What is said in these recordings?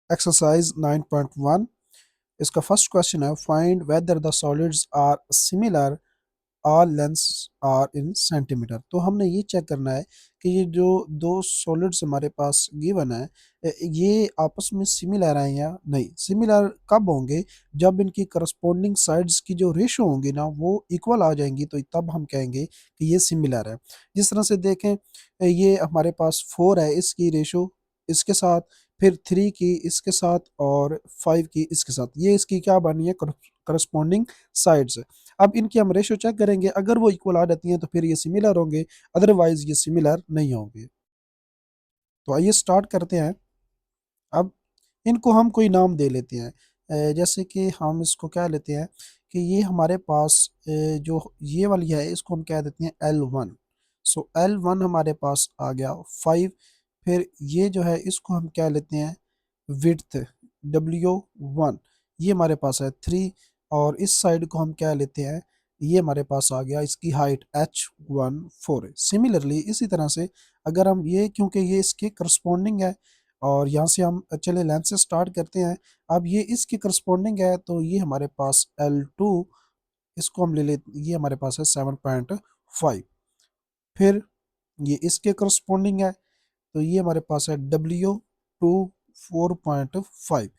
Exercise 9.1। इसका first question है, find whether the solids are similar all lengths are in centimetre. तो हमने ये चेक करना है कि ये जो दो सॉलिड्स हमारे पास गिवन है ये आपस में सिमिलर हैं या नहीं। सिमिलर कब होंगे? जब इनकी करस्पॉन्डिंग साइड्स की जो रेशो होंगी ना वो इक्वल आ जाएंगी, तो तब हम कहेंगे कि ये सिमिलर है। जिस तरह से देखें, ये हमारे पास 4 है इसकी रेशो इसके साथ, फिर 3 की इसके साथ और 5 की इसके साथ, ये इसकी क्या बनी है? Corresponding sides. अब इनकी हम रेशो चेक करेंगे, अगर वो इक्वल आ जाती हैं तो फिर ये सिमिलर होंगे, अदरवाइज ये सिमिलर नहीं होंगे। तो आइए स्टार्ट करते हैं। अब इनको हम कोई नाम दे लेते हैं। जैसे कि हम इसको क्या लेते हैं कि ये हमारे पास जो ये वाली है इसको हम कह देते हैं L1। सो L1 हमारे पास आ गया 5। फिर ये जो है इसको हम क्या लेते हैं विड्थ, W1, ये हमारे पास है 3। और इस साइड को हम क्या लेते हैं, ये हमारे पास आ गया इसकी हाइट H1 4 है। सिमिलरली इसी तरह से अगर हम ये, क्योंकि ये इसके करस्पॉन्डिंग है और यहाँ से हम चले लेंथ से स्टार्ट करते हैं। अब ये इसके करस्पॉन्डिंग है तो ये हमारे पास L2, इसको हम ले लेते, ये हमारे पास है 7.5। फिर ये इसके करस्पॉन्डिंग है तो ये हमारे पास है W2 4.5।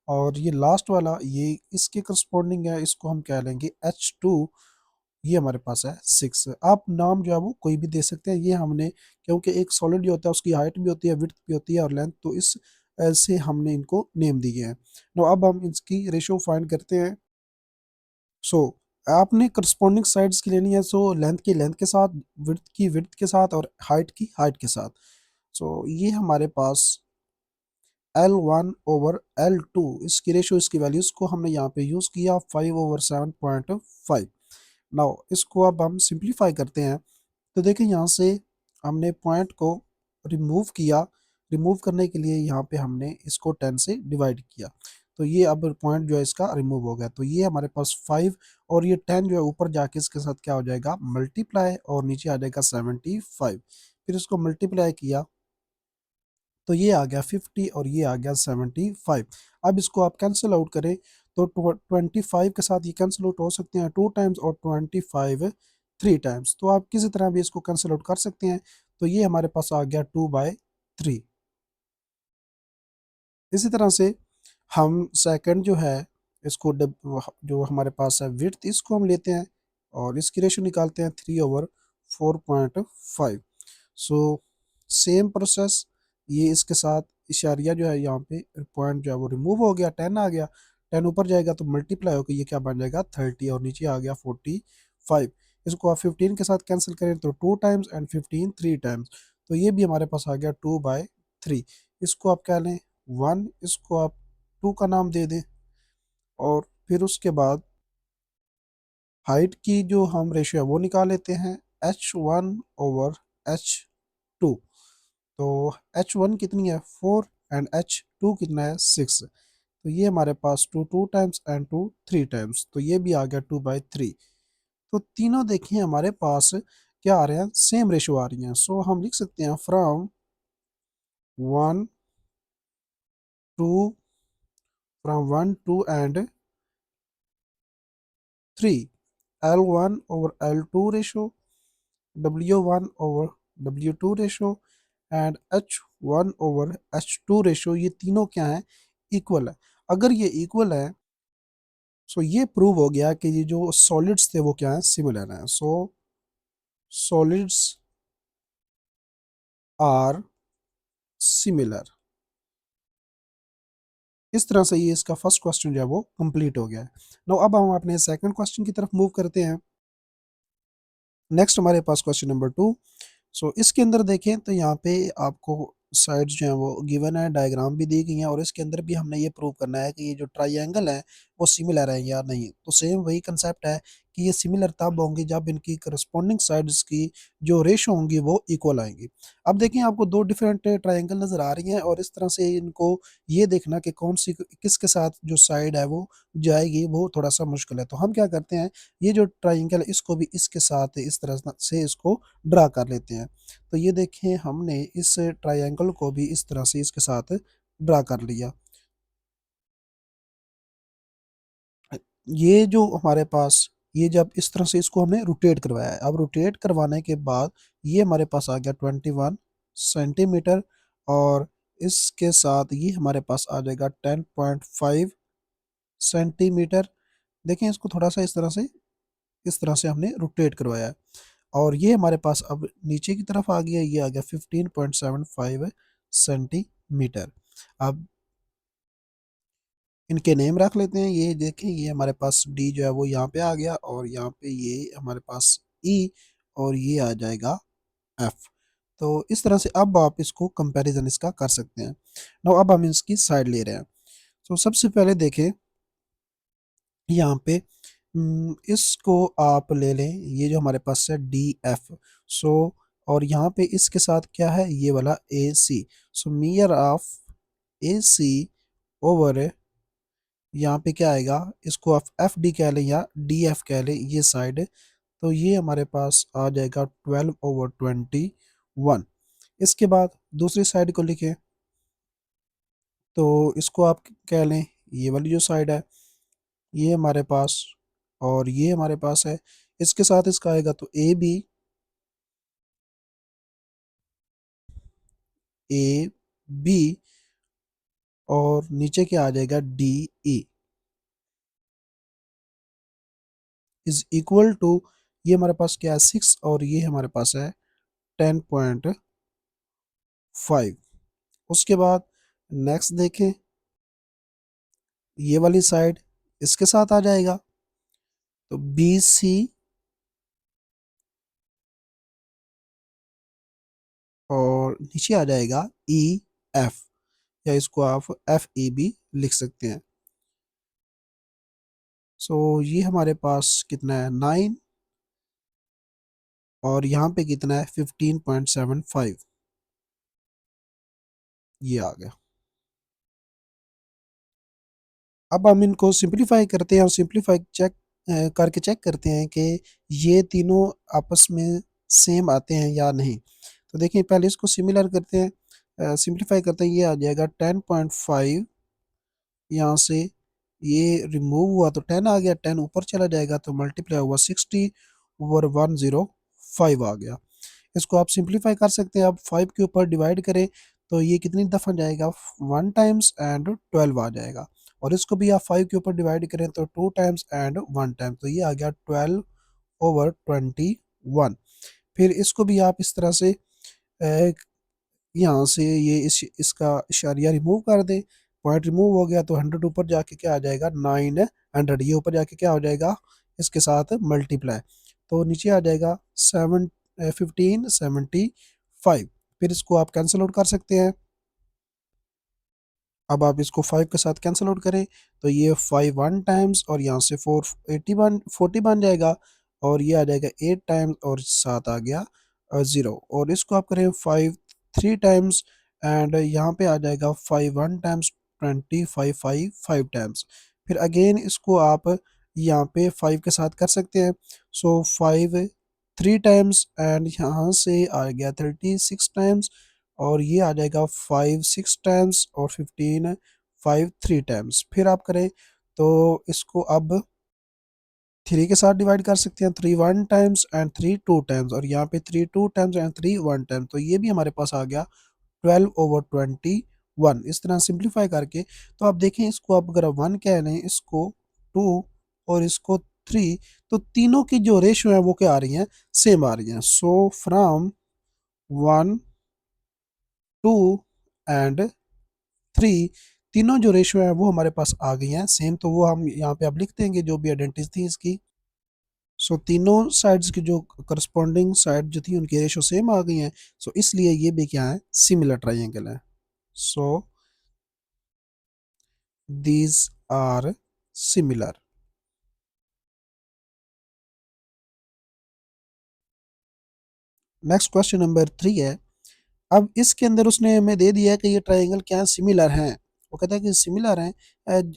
और ये लास्ट वाला ये इसके करस्पॉन्डिंग है, इसको हम कह लेंगे H2, ये हमारे पास है 6। आप नाम जो है वो कोई भी दे सकते हैं, ये हमने क्योंकि एक सॉलिड जो होता है उसकी हाइट भी होती है, विड्थ भी होती है और लेंथ, तो इस से हमने इनको नेम दिए हैं। नो अब हम इसकी रेशो फाइंड करते हैं। सो आपने करस्पॉन्डिंग साइड्स की लेनी है, सो लेंथ की लेंथ के साथ, विड्थ की विड्थ के साथ और हाइट की हाइट के साथ। सो ये हमारे पास L1/L2, इसकी रेशो, इसकी वैल्यूज को हमने यहाँ पे यूज किया 5/7.5। नाउ इसको अब हम सिंप्लीफाई करते हैं। तो देखिए यहाँ से हमने पॉइंट को रिमूव किया, रिमूव करने के लिए यहाँ पे हमने इसको 10 से डिवाइड किया, तो ये अब पॉइंट जो है इसका रिमूव हो गया। तो ये हमारे पास 5 और ये 10 जो है ऊपर जाके इसके साथ क्या हो जाएगा, मल्टीप्लाई, और नीचे आ जाएगा 75। फिर इसको मल्टीप्लाई किया तो ये आ गया 50 और ये आ गया 75। अब इसको आप कैंसिल आउट करें तो 25 के साथ ये कैंसिल आउट हो सकते हैं 2 टाइम्स और 25 3 टाइम्स, तो आप किसी तरह भी इसको कैंसिल आउट कर सकते हैं। तो ये हमारे पास आ गया 2/3। इसी तरह से हम सेकंड जो है इसको जो हमारे पास है विड्थ, इसको हम लेते हैं और इसकी रेशो निकालते हैं 3/4.5। सो सेम प्रोसेस, ये इसके साथ इशारिया जो है यहाँ पे पॉइंट जो है वो रिमूव हो गया, 10 आ गया, 10 ऊपर जाएगा तो मल्टीप्लाई होकर ये क्या बन जाएगा 30 और नीचे आ गया 45। इसको आप 15 के साथ कैंसिल करें तो 2 टाइम्स एंड 15 3 टाइम्स, तो ये भी हमारे पास आ गया 2/3। इसको आप क्या लें 1, इसको आप 2 का नाम दे दें और फिर उसके बाद हाइट की जो हम रेशियो है वो निकाल लेते हैं H1/H2। तो H1 कितनी है 4 एंड H2 कितना है 6, तो ये हमारे पास 2 टाइम्स एंड 2 3 टाइम्स, तो ये भी आ गया 2/3। तो तीनों देखिए हमारे पास क्या आ रहे हैं, सेम रेशो आ रही हैं। सो हम लिख सकते हैं from 1 to, from 1 to and 3, L1/L2 ratio, W1/W2 ratio and H1/H2 ratio, ये तीनों क्या है, इक्वल है। अगर ये इक्वल है सो ये प्रूव हो गया कि ये जो सॉलिड्स थे वो क्या है, सिमिलर हैं। सो सॉलिड्स आर सिमिलर। इस तरह से ये इसका फर्स्ट क्वेश्चन जो है वो कंप्लीट हो गया है। नो अब हम अपने सेकंड क्वेश्चन की तरफ मूव करते हैं। नेक्स्ट हमारे पास क्वेश्चन नंबर 2। सो इसके अंदर देखें तो यहाँ पे आपको साइड्स जो हैं वो गिवन है, डायग्राम भी दी गई हैं और इसके अंदर भी हमने ये प्रूव करना है कि ये जो ट्राइंगल है वो सिमिलर है या नहीं। तो सेम वही कंसेप्ट है कि ये सिमिलर तब होंगी जब इनकी करस्पॉन्डिंग साइड्स की जो रेशो होंगी वो इक्वल आएंगी। अब देखें आपको दो डिफरेंट ट्राइंगल नजर आ रही हैं और इस तरह से इनको ये देखना कि कौन सी किसके साथ जो साइड है वो जाएगी वो थोड़ा सा मुश्किल है। तो हम क्या करते हैं, ये जो ट्राइंगल है इसको भी इसके साथ इस तरह से इसको ड्रा कर लेते हैं। तो ये देखें हमने इस ट्रायंगल को भी इस तरह से इसके साथ ड्रा कर लिया। ये जो हमारे पास, ये जब इस तरह से इसको हमने रोटेट करवाया है, अब रोटेट करवाने के बाद ये हमारे पास आ गया 21 सेंटीमीटर, और इसके साथ ये हमारे पास आ जाएगा 10.5 सेंटीमीटर। देखें इसको थोड़ा सा इस तरह से हमने रोटेट करवाया है, और ये हमारे पास अब नीचे की तरफ आ गया, ये आ गया 15.75 सेंटीमीटर। अब इनके नेम रख लेते हैं। ये देखें, ये हमारे पास डी जो है वो यहाँ पे आ गया, और यहाँ पे ये हमारे पास ई, और ये आ जाएगा एफ। तो इस तरह से अब आप इसको कंपैरिजन इसका कर सकते हैं। नाउ अब हम इसकी साइड ले रहे हैं। तो सबसे पहले देखें यहाँ पे, इसको आप ले लें, ये जो हमारे पास है डी एफ। सो और यहाँ पे इसके साथ क्या है, ये वाला ए सी। सो मियर ऑफ ए सी ओवर, यहाँ पे क्या आएगा, इसको आप एफ डी कह लें या डी एफ कह लें, ये साइड। तो ये हमारे पास आ जाएगा 12/21। इसके बाद दूसरी साइड को लिखें, तो इसको आप कह लें ये वाली जो साइड है, ये हमारे पास, और ये हमारे पास है। इसके साथ इसका आएगा तो ए बी, और नीचे क्या आ जाएगा, D E is equal to, ये हमारे पास क्या है 6, और ये हमारे पास है 10.5। उसके बाद नेक्स्ट देखें, ये वाली साइड इसके साथ आ जाएगा, तो बी सी, और नीचे आ जाएगा ई एफ, या इसको आप एफ ई भी लिख सकते हैं। सो ये हमारे पास कितना है 9, और यहाँ पे कितना है 15.75, ये आ गया। अब हम इनको सिंपलीफाई करते हैं, और सिंपलीफाई करके चेक करते हैं कि ये तीनों आपस में सेम आते हैं या नहीं। तो देखिए पहले इसको सिमिलर करते हैं, सिंपलीफाई करते हैं, ये आ जाएगा 10.5, यहाँ से ये रिमूव हुआ तो 10 आ गया, 10 ऊपर चला जाएगा तो मल्टीप्लाई हुआ 60/105 आ गया। इसको आप सिंपलीफाई कर सकते हैं। आप 5 के ऊपर डिवाइड करें तो ये कितनी दफ़ा जाएगा, 1 टाइम्स एंड 12 आ जाएगा। और इसको भी आप 5 के ऊपर डिवाइड करें तो 2 टाइम्स एंड 1 टाइम, तो ये आ गया 12/21। फिर इसको भी आप इस तरह से यहाँ से ये इसका इशारिया रिमूव कर दे, पॉइंट रिमूव हो गया तो 100 ऊपर जाके क्या आ जाएगा 900, ये ऊपर जाके क्या हो जाएगा इसके साथ मल्टीप्लाई, तो नीचे आ जाएगा 1575। फिर इसको आप कैंसिल आउट कर सकते हैं। अब आप इसको 5 के साथ कैंसिल आउट करें तो ये 5 1 टाइम्स, और यहाँ से 4 80 बन जाएगा, और ये आ जाएगा 8 टाइम्स, और साथ आ गया 0। और इसको आप करें 5 3 टाइम्स, एंड यहाँ पे आ जाएगा 5 1 टाइम्स, 25 5 5 टाइम्स। फिर अगेन इसको आप यहाँ पे 5 के साथ कर सकते हैं। सो 5 3 टाइम्स, एंड यहाँ से आ गया 36 टाइम्स, और ये आ जाएगा 5 6 टाइम्स, और 15 5 3 टाइम्स। फिर आप करें तो इसको अब 3 के साथ डिवाइड कर सकते हैं, 3 1 टाइम्स एंड 3 2 टाइम्स, और यहाँ पे 3 2 टाइम्स एंड 3 1 टाइम, तो ये भी हमारे पास आ गया 12/21। इस तरह सिंप्लीफाई करके, तो आप देखें इसको आप अगर 1 कह लें, इसको 2, और इसको 3, तो तीनों की जो रेशियो है वो क्या आ रही हैं, सेम आ रही हैं। सो फ्रॉम 1 2 एंड 3, तीनों जो रेशियो है वो हमारे पास आ गई हैं सेम, तो वो हम यहाँ पे अब लिख देंगे जो भी आइडेंटिटी थी इसकी। सो तीनों साइड्स की जो करस्पॉन्डिंग साइड जो थी उनकी रेशियो सेम आ गई हैं। सो इसलिए ये भी क्या है, सिमिलर ट्राइंगल है। So these are similar. Next question number 3 है। अब इसके अंदर उसने हमें दे दिया है कि ये ट्राइंगल क्या सिमिलर हैं, वो कहता है कि सिमिलर हैं।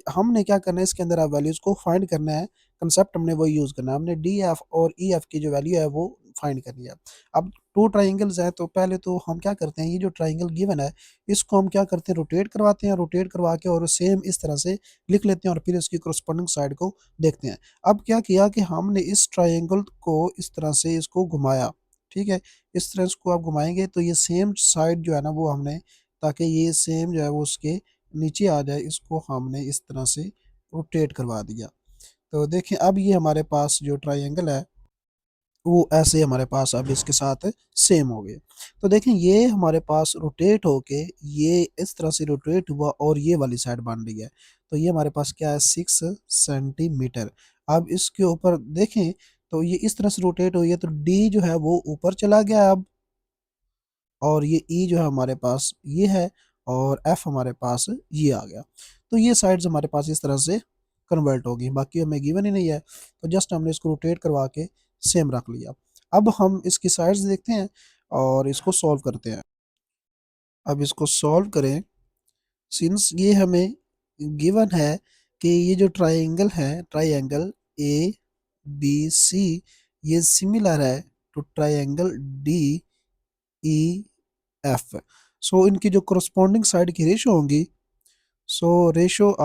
हमने क्या करना है, इसके अंदर आप वैल्यूज़ को फाइंड करना है, कंसेप्ट हमने वो यूज़ करना है, हमने डी एफ और ई एफ की जो वैल्यू है वो फाइंड करनी है। अब टू ट्राइंगल्स हैं, तो पहले तो हम क्या करते हैं, ये जो ट्राइंगल गिवन है इसको हम क्या करते हैं, रोटेट करवाते हैं, रोटेट करवा के और सेम इस तरह से लिख लेते हैं और फिर इसकी करस्पॉन्डिंग साइड को देखते हैं। अब क्या किया कि हमने इस ट्राइंगल को इस तरह से इसको घुमाया, ठीक है, इस तरह इसको आप घुमाएंगे तो ये सेम साइड जो है ना वो हमने, ताकि ये सेम जो है वो उसके नीचे आ जाए, इसको हमने इस तरह से रोटेट करवा दिया। तो देखें अब ये हमारे पास जो ट्राइंगल है वो ऐसे हमारे पास अब इसके साथ सेम हो गए। तो देखें ये हमारे पास रोटेट होके ये इस तरह से रोटेट हुआ और ये वाली साइड बन रही है। तो ये हमारे पास क्या है, 6 सेंटीमीटर। अब इसके ऊपर देखें तो ये इस तरह से रोटेट हुई है, तो डी जो है वो ऊपर चला गया अब, और ये ई जो है हमारे पास ये है, और एफ हमारे पास ये आ गया। तो ये साइड्स हमारे पास इस तरह से कन्वर्ट होगी, बाकी हमें गिवन ही नहीं है, तो जस्ट हमने इसको रोटेट करवा के सेम रख लिया। अब हम इसकी साइड्स देखते हैं और इसको सॉल्व करते हैं। अब इसको सॉल्व करें, सिंस ये हमें गिवन है कि ये जो ट्राइंगल है, ट्राइंगल ए बी सी, ये सिमिलर है to triangle D E F. So इनकी जो corresponding साइड की रेशो होंगी, so ratios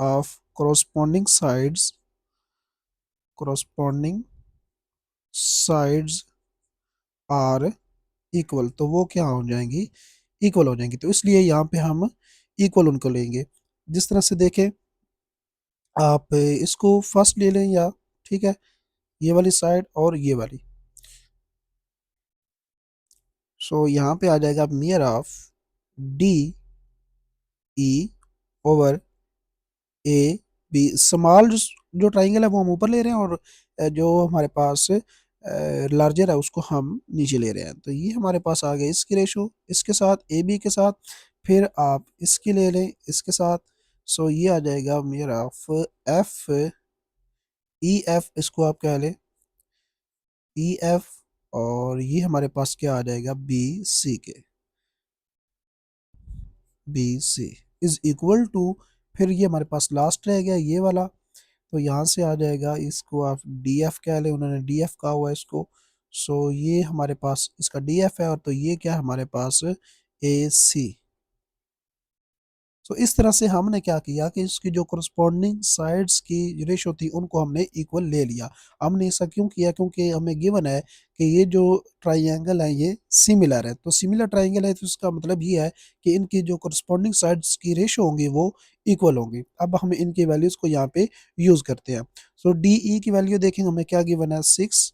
of corresponding sides are equal, तो वो क्या हो जाएंगी, इक्वल हो जाएंगी। तो इसलिए यहाँ पे हम इक्वल उनको लेंगे। जिस तरह से देखें, आप इसको फर्स्ट ले लें या, ठीक है, ये वाली साइड और ये वाली। सो यहाँ पे आ जाएगा मियर of D E over A B. Small जो ट्राइंगल है वो हम ऊपर ले रहे हैं, और जो हमारे पास लार्जर है उसको हम नीचे ले रहे हैं। तो ये हमारे पास आ गया इसकी रेशो इसके साथ, ए बी के साथ। फिर आप इसकी ले लें इसके साथ। सो ये आ जाएगा mayor of F E F, इसको आप कह लें ई एफ, और ये हमारे पास क्या आ जाएगा, बी सी के, B C is equal to, फिर ये हमारे पास लास्ट रह गया ये वाला। तो यहाँ से आ जाएगा, इसको आप डी एफ कह लें, उन्होंने डी एफ कहा हुआ है इसको। सो ये हमारे पास इसका डी एफ है, और तो ये क्या है हमारे पास, ए सी। तो इस तरह से हमने क्या किया कि इसकी जो करस्पॉन्डिंग साइड्स की रेशो थी उनको हमने इक्वल ले लिया। हमने ऐसा क्यों किया, क्योंकि हमें गिवन है कि ये जो ट्राइंगल है ये सिमिलर है, तो सिमिलर ट्राइंगल है तो इसका मतलब ये है कि इनकी जो करस्पॉन्डिंग साइड्स की रेशो होंगी वो इक्वल होंगी। अब हम इनकी वैल्यूज़ को यहाँ पे यूज़ करते हैं। सो डी ई की वैल्यू देखेंगे हमें क्या गिवन है, 6,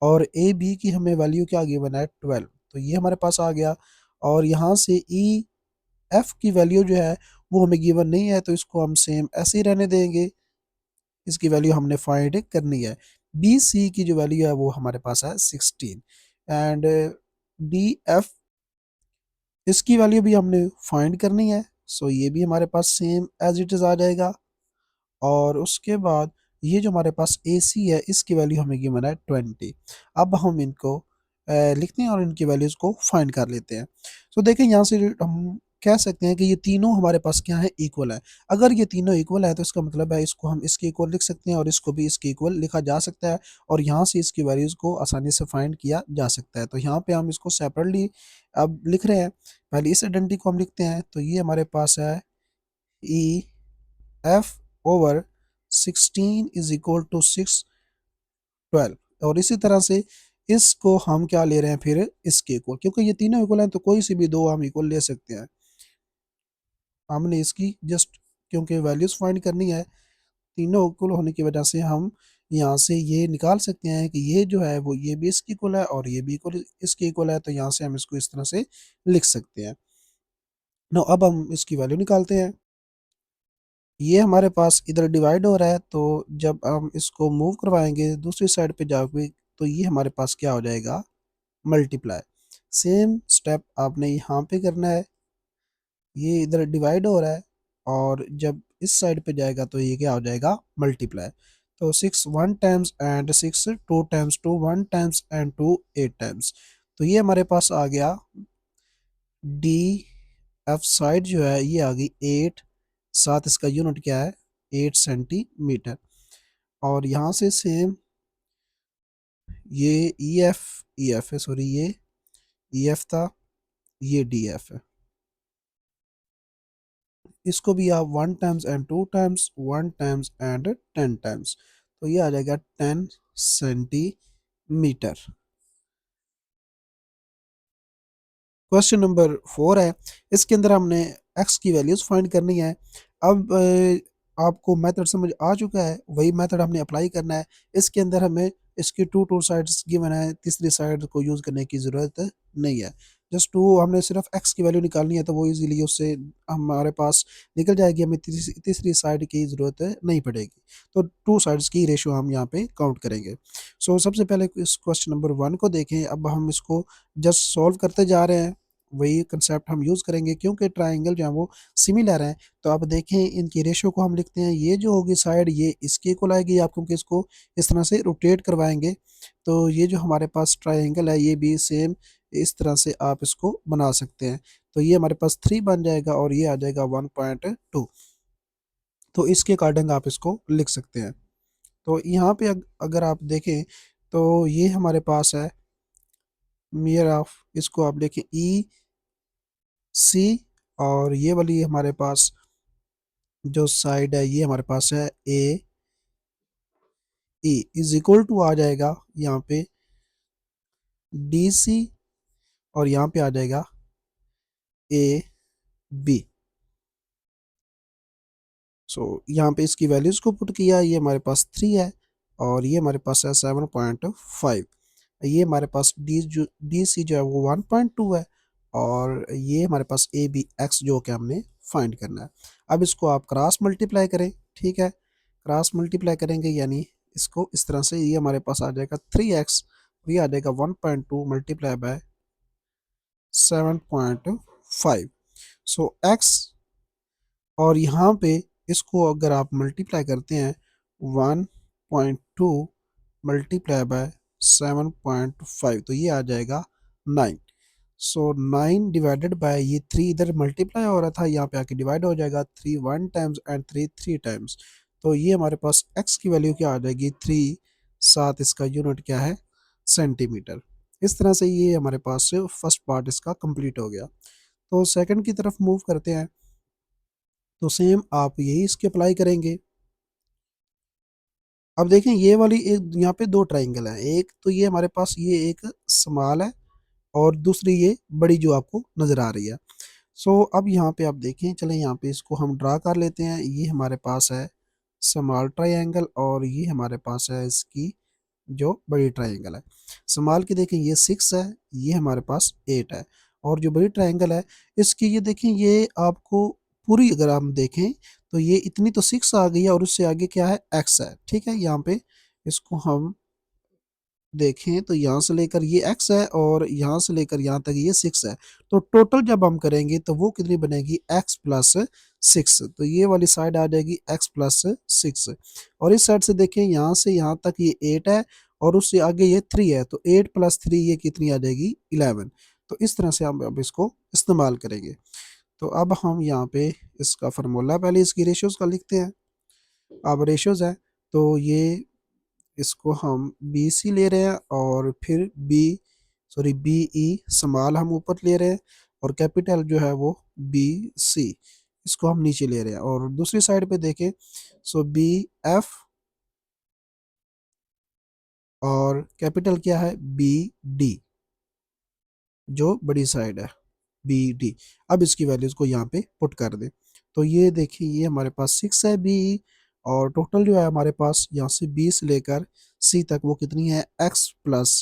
और ए बी की हमें वैल्यू क्या गिवन है, 12। तो ये हमारे पास आ गया। और यहाँ से ई एफ की वैल्यू जो है वो हमें गिवन नहीं है, तो इसको हम सेम ऐसे ही रहने देंगे, इसकी वैल्यू हमने फाइंड करनी है। बी सी की जो वैल्यू है वो हमारे पास है 16, एंड डी एफ, इसकी वैल्यू भी हमने फाइंड करनी है। सो ये भी हमारे पास सेम एज इट इज़ आ जाएगा। और उसके बाद ये जो हमारे पास ए सी है इसकी वैल्यू हमें गिवन है 20। अब हम इनको लिखते हैं और इनकी वैल्यूज़ को फाइंड कर लेते हैं। तो देखें यहाँ से हम कह सकते हैं कि ये तीनों हमारे पास क्या है, इक्वल है। अगर ये तीनों इक्वल है तो इसका मतलब है इसको हम इसके इक्वल लिख सकते हैं और इसको भी इसके इक्वल लिखा जा सकता है, और यहाँ से इसकी वैल्यूज़ को आसानी से फाइंड किया जा सकता है। तो यहाँ पे हम इसको सेपरेटली अब लिख रहे हैं। पहले इस आइडेंटिटी को हम लिखते हैं, तो ये हमारे पास है E F over 16 is equal to 612। और इसी तरह से इसको हम क्या ले रहे हैं, फिर इसके इक्वल, क्योंकि ये तीनों इक्वल हैं तो कोई सी भी दो हम इक्वल ले सकते हैं। हमने इसकी जस्ट क्योंकि वैल्यूज फाइंड करनी है, तीनों इक्वल होने की वजह से हम यहाँ से ये निकाल सकते हैं कि ये जो है वो ये भी इसकी इक्वल है और ये भी इक्वल इसकी इक्वल है, तो यहाँ से हम इसको इस तरह से लिख सकते हैं। नो अब हम इसकी वैल्यू निकालते हैं। ये हमारे पास इधर डिवाइड हो रहा है, तो जब हम इसको मूव करवाएंगे दूसरी साइड पे जाके, तो ये हमारे पास क्या हो जाएगा, मल्टीप्लाई। सेम स्टेप आपने यहाँ पे करना है। ये इधर डिवाइड हो रहा है, और जब इस साइड पे जाएगा तो ये क्या हो जाएगा, मल्टीप्लाई। तो 6 1 times and 6 2 times 2 1 times and 2 8 times. तो ये हमारे पास आ गया डी एफ साइड जो है ये आ गई 8, साथ इसका यूनिट क्या है 8 सेंटीमीटर। और यहाँ से सेम ये ई एफ है, सॉरी ये ई एफ था, ये डी एफ है। इसको भी आप 1 times and 2 times, 1 times and 10 times, तो ये आ जाएगा 10 सेंटीमीटर। क्वेश्चन नंबर 4 है, इसके अंदर हमने एक्स की वैल्यूज फाइंड करनी है। अब आपको मेथड समझ आ चुका है, वही मेथड हमने अप्लाई करना है। इसके अंदर हमें इसकी टू साइड्स गिवन है, तीसरी साइड को यूज करने की जरूरत नहीं है। जस्ट टू, हमने सिर्फ एक्स की वैल्यू निकालनी है, तो वो इजीली उससे हमारे पास निकल जाएगी, हमें तीसरी साइड की जरूरत नहीं पड़ेगी। तो टू साइड्स की रेशियो हम यहाँ पे काउंट करेंगे। सो सबसे पहले इस क्वेश्चन नंबर 1 को देखें। अब हम इसको जस्ट सॉल्व करते जा रहे हैं, वही कंसेप्ट हम यूज़ करेंगे क्योंकि ट्राइंगल जो है वो सिमिलर है। तो आप देखें इनकी रेशियो को हम लिखते हैं, ये जो होगी साइड ये इसके इक्वल आएगी, आप क्योंकि इसको इस तरह से रोटेट करवाएंगे तो ये जो हमारे पास ट्राइंगल है ये भी सेम इस तरह से आप इसको बना सकते हैं। तो ये हमारे पास 3 बन जाएगा और ये आ जाएगा 1.2। तो इसके अकॉर्डिंग आप इसको लिख सकते हैं। तो यहाँ पे अगर आप देखें तो ये हमारे पास है मियर ऑफ, इसको आप देखें ई सी, और ये वाली हमारे पास जो साइड है ये हमारे पास है ए ई, इज इक्वल टू आ जाएगा यहाँ पे डी सी, और यहाँ पे आ जाएगा ए बी। सो यहाँ पे इसकी वैल्यूज को पुट किया, ये हमारे पास 3 है और ये हमारे पास है 7.5। ये हमारे पास डी सी जो है वो 1.2 है, और ये हमारे पास ए बी एक्स जो कि हमने फाइंड करना है। अब इसको आप क्रॉस मल्टीप्लाई करें, ठीक है, क्रॉस मल्टीप्लाई करेंगे यानी इसको इस तरह से, ये हमारे पास आ जाएगा 3x, ये आ जाएगा 1.2 मल्टीप्लाई बाय 7.5। सो x, और यहाँ पे इसको अगर आप मल्टीप्लाई करते हैं 1.2 मल्टीप्लाई बाय 7.5, तो ये आ जाएगा 9। सो 9 डिवाइडेड बाय ये 3 इधर मल्टीप्लाई हो रहा था, यहाँ पे आके डिवाइड हो जाएगा, 3 1 टाइम्स एंड 3 3 टाइम्स। तो ये हमारे पास x की वैल्यू क्या आ जाएगी 3, साथ इसका यूनिट क्या है सेंटीमीटर। इस तरह से ये हमारे पास फर्स्ट पार्ट इसका कंप्लीट हो गया। तो सेकंड की तरफ मूव करते हैं। तो सेम आप यही इसके अप्लाई करेंगे। अब देखें ये वाली एक यहाँ पे दो ट्राइंगल है, एक तो ये हमारे पास ये एक स्मॉल है और दूसरी ये बड़ी जो आपको नजर आ रही है। सो अब यहाँ पे आप देखें, चलें यहाँ पे इसको हम ड्रा कर लेते हैं। ये हमारे पास है स्मॉल ट्राइंगल और ये हमारे पास है इसकी जो बड़ी ट्राइंगल है। स्मॉल की देखें ये 6 है, ये हमारे पास 8 है, और जो बड़ी ट्राइंगल है इसकी ये देखें, ये आपको पूरी अगर हम देखें तो ये इतनी तो 6 आ गई है और उससे आगे क्या है x है, ठीक है। यहाँ पे इसको हम देखें तो यहाँ से लेकर ये x है और यहाँ से लेकर यहाँ तक ये 6 है। तो टोटल जब हम करेंगे तो वो कितनी बनेगी x प्लस 6। तो ये वाली साइड आ जाएगी x प्लस 6, और इस साइड से देखें यहाँ से यहाँ तक ये 8 है और उससे आगे ये 3 है, तो 8 प्लस 3 ये कितनी आ जाएगी 11। तो इस तरह से हम अब इसको इस्तेमाल करेंगे। तो अब हम यहाँ पे इसका फार्मूला पहले इसकी रेशियोज का लिखते हैं। अब रेशियोज है तो ये इसको हम बी सी ले रहे हैं और फिर बी ई स्मॉल हम ऊपर ले रहे हैं और कैपिटल जो है वो बी सी इसको हम नीचे ले रहे हैं। और दूसरी साइड पे देखें सो बी एफ और कैपिटल क्या है बी डी, जो बड़ी साइड है बी डी। अब इसकी वैल्यूज को यहाँ पे पुट कर दें। तो ये देखिए ये हमारे पास 6 है बी, और टोटल जो है हमारे पास यहाँ से 20 लेकर सी तक वो कितनी है x प्लस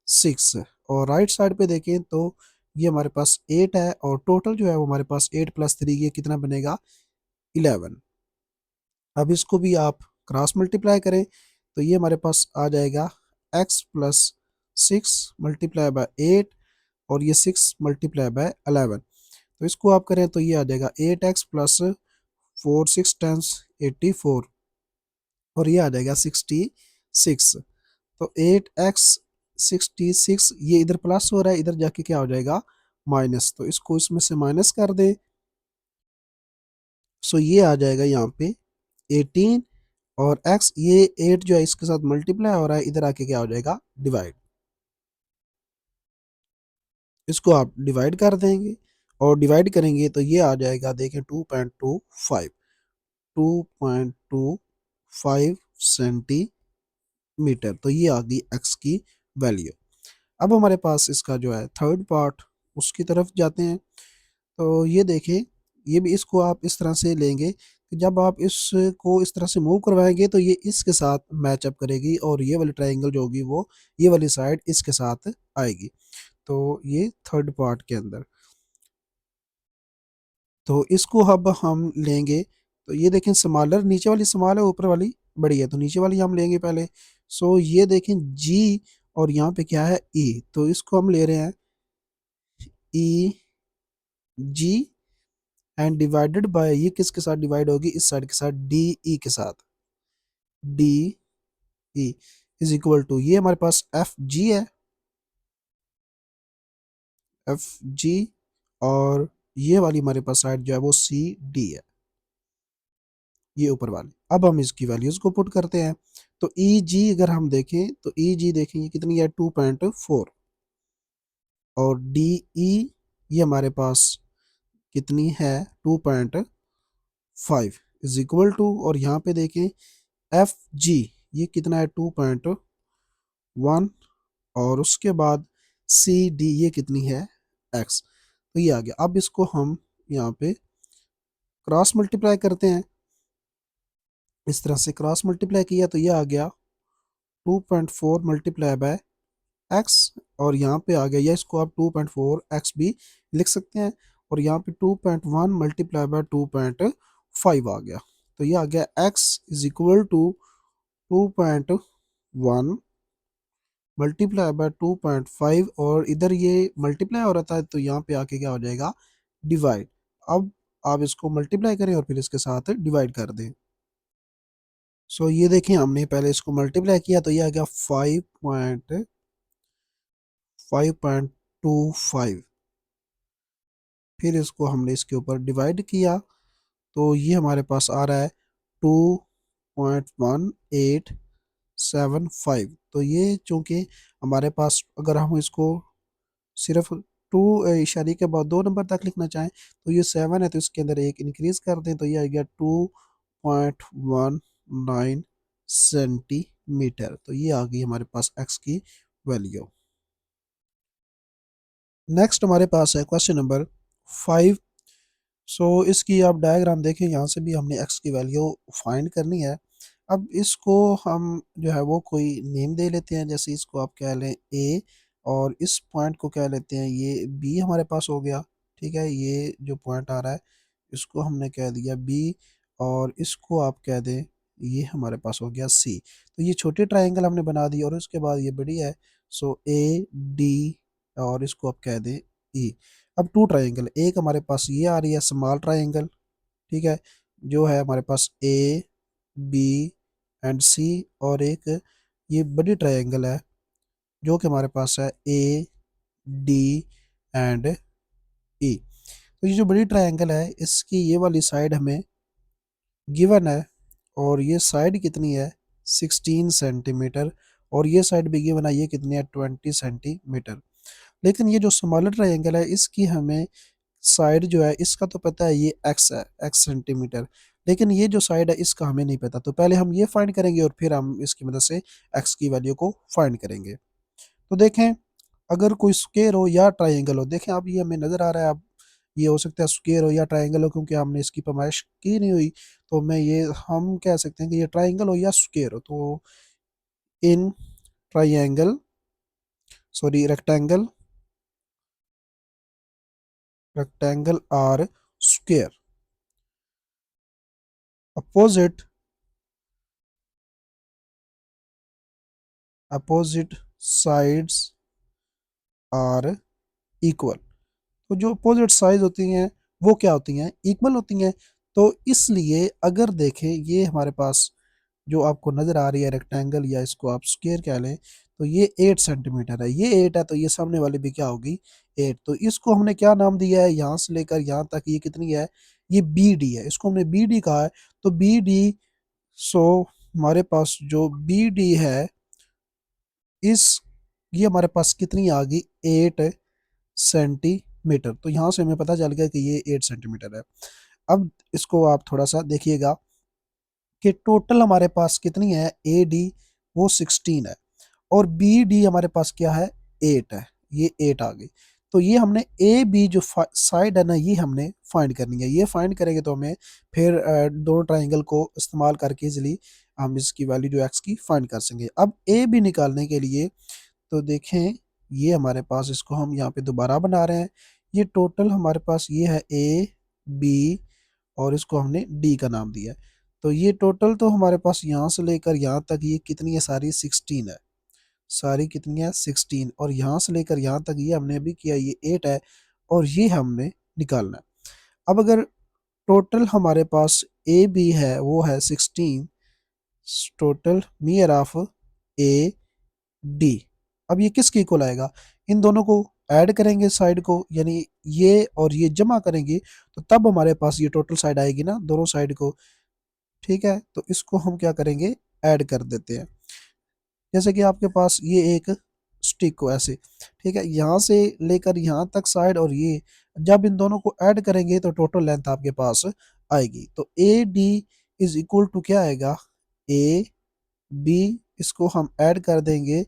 6। और राइट साइड पे देखें तो ये हमारे पास 8 है और टोटल जो है वो हमारे पास 8 प्लस 3 ये कितना बनेगा 11। अब इसको भी आप क्रॉस मल्टीप्लाई करें तो ये हमारे पास आ जाएगा x प्लस 6 मल्टीप्लाई बाय 8 और ये 6 मल्टीप्लाई बाय 11। तो इसको आप करें तो ये आ जाएगा 8x प्लस 4 6 टाइम्स 84 और ये आ जाएगा 66। तो 8x 66 ये इधर प्लस हो रहा है, इधर जाके क्या हो जाएगा माइनस, तो इसको इसमें से माइनस कर दें। सो ये आ जाएगा यहाँ पे 18, और x ये 8 जो है इसके साथ मल्टीप्लाई हो रहा है, इधर आके क्या हो जाएगा, डिवाइड। इसको आप डिवाइड कर देंगे, और डिवाइड करेंगे तो ये आ जाएगा, देखें 2.25, 2.25 सेंटीमीटर। तो ये आ गई x की वैल्यू। अब हमारे पास इसका जो है थर्ड पार्ट, उसकी तरफ जाते हैं। तो ये देखें, ये भी इसको आप इस तरह से लेंगे कि जब आप इसको इस तरह से मूव करवाएंगे तो ये इसके साथ मैचअप करेगी, और ये वाली ट्रायंगल जो होगी वो ये वाली साइड इसके साथ आएगी। तो ये थर्ड पार्ट के अंदर, तो इसको अब हम लेंगे। तो ये देखें, स्मॉलर नीचे वाली स्मॉल है, ऊपर वाली बड़ी है, तो नीचे वाली हम लेंगे पहले। सो ये देखें जी, और यहाँ पे क्या है ई, तो इसको हम ले रहे हैं ई जी, एंड डिवाइडेड बाय, ये किसके साथ डिवाइड होगी, इस साइड के साथ, डी ई के साथ, D E is equal to, ये हमारे पास एफ जी है, एफ जी, और ये वाली हमारे पास साइड जो है वो सी डी है, ये ऊपर वाली। अब हम इसकी वैल्यूज को पुट करते हैं। तो ई जी अगर हम देखें तो ई जी देखें ये कितनी है, 2.4, और डी ई ये हमारे पास कितनी है, 2.5 इज इक्वल टू, और यहाँ पे देखें एफ जी ये कितना है, 2.1, और उसके बाद सी डी ये कितनी है, एक्स। तो ये आ गया। अब इसको हम यहाँ पे क्रॉस मल्टीप्लाई करते हैं, इस तरह से क्रॉस मल्टीप्लाई किया तो ये आ गया 2.4 मल्टीप्लाई बाय एक्स, और यहाँ पे आ गया, या इसको आप 2.4 एक्स भी लिख सकते हैं, और यहाँ पे 2.1 मल्टीप्लाई बाय 2.5 आ गया। तो ये आ गया x is equal to 2.1 multiply by 2.5, और इधर ये मल्टीप्लाई हो रहा था तो यहाँ पे आके क्या हो जाएगा, डिवाइड। अब आप इसको मल्टीप्लाई करें और फिर इसके साथ डिवाइड कर दें। सो ये देखें, हमने पहले इसको मल्टीप्लाई किया तो ये आ गया 5.5, फिर इसको हमने इसके ऊपर डिवाइड किया तो ये हमारे पास आ रहा है 2.1875। तो ये चूंकि हमारे पास, अगर हम इसको सिर्फ टू इशारे के बाद 2 नंबर तक लिखना चाहें तो ये 7 है, तो इसके अंदर एक इंक्रीज कर दें तो ये आ गया 2.19 सेंटीमीटर। तो ये आ गई हमारे पास एक्स की वैल्यू। नेक्स्ट हमारे पास है क्वेश्चन नंबर 5। सो इसकी आप डायग्राम देखें, यहाँ से भी हमने एक्स की वैल्यू फाइंड करनी है। अब इसको हम जो है वो कोई नेम दे लेते हैं, जैसे इसको आप कह लें ए, और इस पॉइंट को कह लेते हैं ये बी हमारे पास हो गया। ठीक है, ये जो पॉइंट आ रहा है इसको हमने कह दिया बी, और इसको आप कह दें ये हमारे पास हो गया सी। तो ये छोटे ट्रायंगल हमने बना दी, और उसके बाद ये बड़ी है, सो ए डी, और इसको आप कह दें ई। अब टू ट्रायंगल, एक हमारे पास ये आ रही है स्मॉल ट्रायंगल, ठीक है, जो है हमारे पास ए बी एंड सी, और एक ये बड़ी ट्रायंगल है जो कि हमारे पास है ए डी एंड ई। तो ये जो बड़ी ट्रायंगल है इसकी ये वाली साइड हमें गिवन है, और ये साइड कितनी है, 16 सेंटीमीटर, और ये साइड भी गिवन है, ये कितनी है, 20 सेंटीमीटर। लेकिन ये जो स्मॉलर ट्रायंगल है इसकी हमें साइड जो है इसका तो पता है, ये एक्स है, एक्स सेंटीमीटर, लेकिन ये जो साइड है इसका हमें नहीं पता। तो पहले हम ये फाइंड करेंगे और फिर हम इसकी मदद से एक्स की वैल्यू को फाइंड करेंगे। तो देखें, अगर कोई स्क्वायर हो या ट्राइंगल हो, देखें अब ये हमें नज़र आ रहा है, अब ये हो सकता है स्क्वायर हो या ट्राइंगल हो, क्योंकि हमने इसकी पैमाइश की नहीं हुई। तो मैं ये हम कह सकते हैं कि ये ट्राइंगल हो या स्क्वायर हो। तो in triangle, sorry rectangle, rectangle or square, opposite, opposite sides are equal. तो जो अपोजिट साइड होती हैं वो क्या होती हैं, इक्वल होती हैं। तो इसलिए अगर देखें ये हमारे पास जो आपको नज़र आ रही है रेक्टेंगल, या इसको आप स्क्वायर कह लें, तो ये 8 सेंटीमीटर है, ये 8 है तो ये सामने वाली भी क्या होगी 8। तो इसको हमने क्या नाम दिया है, यहाँ से लेकर यहाँ तक ये कितनी है, ये बी डी है, इसको हमने बी डी कहा है। तो बी डी, सो हमारे पास जो बी डी है इस, ये हमारे पास कितनी आ गई 8 सेंटीमीटर। तो यहाँ से हमें पता चल गया कि ये 8 सेंटीमीटर है। अब इसको आप थोड़ा सा देखिएगा कि टोटल हमारे पास कितनी है, ए डी वो 16 है और बी डी हमारे पास क्या है 8 है, ये 8 आ गई। तो ये हमने ए बी जो साइड है ना ये हमने फाइंड करनी है। ये फाइंड करेंगे तो हमें फिर दोनों ट्राइंगल को इस्तेमाल करके इजिली हम इसकी वैल्यू जो एक्स की फाइंड कर सकेंगे। अब ए बी निकालने के लिए तो देखें, ये हमारे पास, इसको हम यहाँ पे दोबारा बना रहे हैं। ये टोटल हमारे पास ये है ए बी और इसको हमने डी का नाम दिया है। तो ये टोटल तो हमारे पास यहाँ से लेकर यहाँ तक ये कितनी है, सारी 16 है, सारी कितनी है 16। और यहाँ से लेकर यहाँ तक ये हमने अभी किया, ये 8 है और ये हमने निकालना है। अब अगर टोटल हमारे पास ए बी है वो है 16, टोटल मियर ऑफ ए डी। अब ये किसके इक्वल आएगा, इन दोनों को ऐड करेंगे साइड को, यानी ये और ये जमा करेंगे तो तब हमारे पास ये टोटल साइड आएगी ना दोनों साइड को। ठीक है, तो इसको हम क्या करेंगे, ऐड कर देते हैं। जैसे कि आपके पास ये एक स्टिक को ऐसे, ठीक है, यहाँ से लेकर यहाँ तक साइड और ये, जब इन दोनों को ऐड करेंगे तो टोटल लेंथ आपके पास आएगी। तो A D is equal to क्या आएगा, ए बी, इसको हम ऐड कर देंगे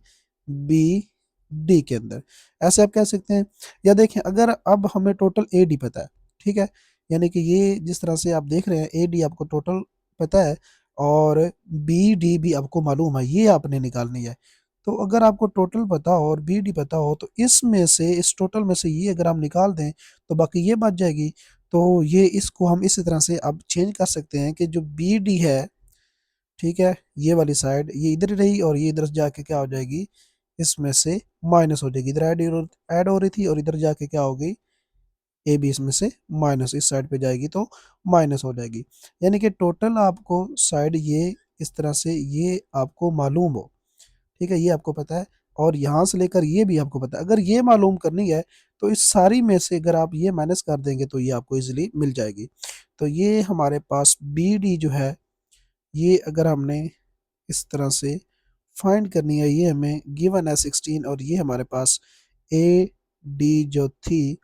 बी डी के अंदर, ऐसे आप कह सकते हैं। या देखें, अगर अब हमें टोटल ए डी पता है, ठीक है, यानी कि ये जिस तरह से आप देख रहे हैं ए डी आपको टोटल पता है और बी डी भी आपको मालूम है, ये आपने निकालनी है। तो अगर आपको टोटल पता हो और बी डी पता हो तो इसमें से, इस टोटल में से ये अगर हम निकाल दें तो बाकी ये बच जाएगी। तो ये इसको हम इसी तरह से अब चेंज कर सकते हैं कि जो बी डी है, ठीक है, ये वाली साइड ये इधर रही और ये इधर जाके क्या हो जाएगी, इसमें से माइनस हो जाएगी, इधर ऐड हो रही थी और इधर जाके क्या होगी, ए बी इसमें से माइनस इस साइड पे जाएगी तो माइनस हो जाएगी। यानी कि टोटल आपको साइड ये इस तरह से ये आपको मालूम हो, ठीक है, ये आपको पता है और यहाँ से लेकर ये भी आपको पता है। अगर ये मालूम करनी है तो इस सारी में से अगर आप ये माइनस कर देंगे तो ये आपको इजीली मिल जाएगी। तो ये हमारे पास बी डी जो है, ये अगर हमने इस तरह से फाइंड करनी है, ये हमें गिवन है 16 और ये हमारे पास ए डी जो थी,